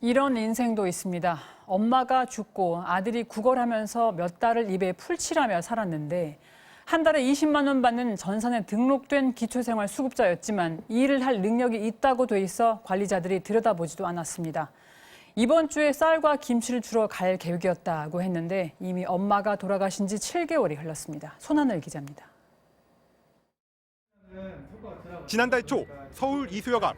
이런 인생도 있습니다. 엄마가 죽고 아들이 구걸하면서 몇 달을 입에 풀칠하며 살았는데 한 달에 20만 원 받는 전산에 등록된 기초생활수급자였지만 일을 할 능력이 있다고 돼 있어 관리자들이 들여다보지도 않았습니다. 이번 주에 쌀과 김치를 주러 갈 계획이었다고 했는데 이미 엄마가 돌아가신 지 7개월이 흘렀습니다. 손하늘 기자입니다. 지난달 초 서울 이수역 앞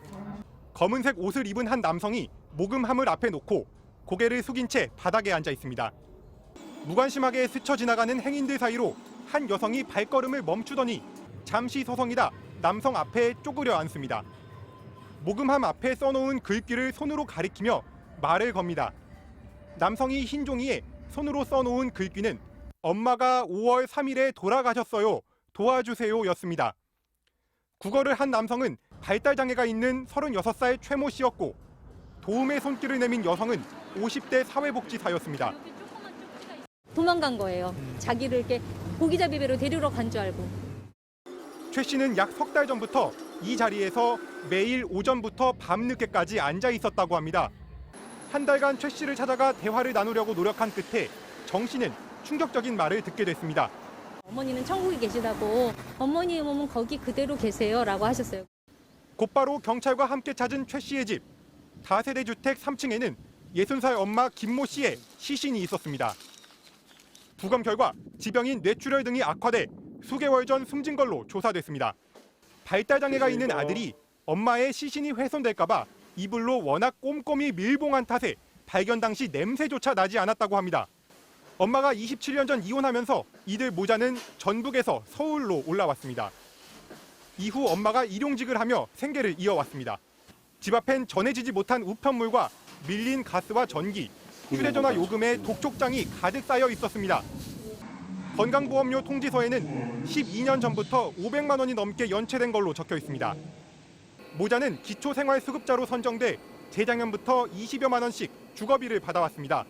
검은색 옷을 입은 한 남성이 모금함을 앞에 놓고 고개를 숙인 채 바닥에 앉아 있습니다. 무관심하게 스쳐 지나가는 행인들 사이로 한 여성이 발걸음을 멈추더니 잠시 서성이다 남성 앞에 쪼그려 앉습니다. 모금함 앞에 써놓은 글귀를 손으로 가리키며 말을 겁니다. 남성이 흰 종이에 손으로 써놓은 글귀는 엄마가 5월 3일에 돌아가셨어요. 도와주세요였습니다. 구걸을 한 남성은 발달장애가 있는 36살 최모 씨였고 도움의 손길을 내민 여성은 50대 사회복지사였습니다. 도망간 거예요. 자기를 이렇게 고기잡이배로 데리러 간 줄 알고. 최 씨는 약 석 달 전부터 이 자리에서 매일 오전부터 밤늦게까지 앉아 있었다고 합니다. 한 달간 최 씨를 찾아가 대화를 나누려고 노력한 끝에 정 씨는 충격적인 말을 듣게 됐습니다. 어머니는 천국에 계시다고 어머니 몸은 거기 그대로 계세요라고 하셨어요. 곧바로 경찰과 함께 찾은 최 씨의 집. 다세대 주택 3층에는 60살 엄마 김모 씨의 시신이 있었습니다. 부검 결과 지병인 뇌출혈 등이 악화돼 수개월 전 숨진 걸로 조사됐습니다. 발달장애가 있는 아들이 엄마의 시신이 훼손될까 봐 이불로 워낙 꼼꼼히 밀봉한 탓에 발견 당시 냄새조차 나지 않았다고 합니다. 엄마가 27년 전 이혼하면서 이들 모자는 전북에서 서울로 올라왔습니다. 이후 엄마가 일용직을 하며 생계를 이어왔습니다. 집 앞엔 전해지지 못한 우편물과 밀린 가스와 전기, 휴대전화 요금에 독촉장이 가득 쌓여 있었습니다. 건강보험료 통지서에는 12년 전부터 500만 원이 넘게 연체된 걸로 적혀 있습니다. 모자는 기초생활수급자로 선정돼 재작년부터 20여만 원씩 주거비를 받아왔습니다.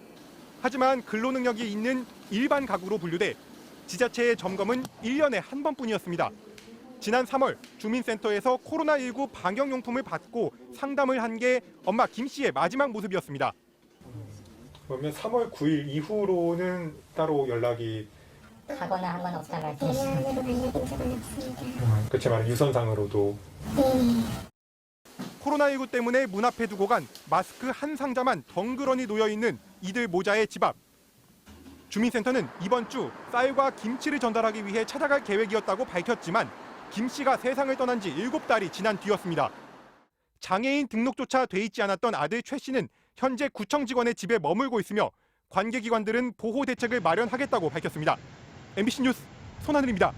하지만 근로능력이 있는 일반 가구로 분류돼 지자체의 점검은 1년에 한 번뿐이었습니다. 지난 3월 주민센터에서 코로나19 방역용품을 받고 상담을 한 게 엄마 김 씨의 마지막 모습이었습니다. 그러면 3월 9일 이후로는 따로 연락이 하거나 한 건 없다고 말씀하셨습니다. 그치 말은 유선상으로도. 코로나19 때문에 문 앞에 두고 간 마스크 한 상자만 덩그러니 놓여있는 이들 모자의 집 앞. 주민센터는 이번 주 쌀과 김치를 전달하기 위해 찾아갈 계획이었다고 밝혔지만 김 씨가 세상을 떠난 지 7달이 지난 뒤였습니다. 장애인 등록조차 돼 있지 않았던 아들 최 씨는 현재 구청 직원의 집에 머물고 있으며 관계기관들은 보호 대책을 마련하겠다고 밝혔습니다. MBC 뉴스 손하늘입니다.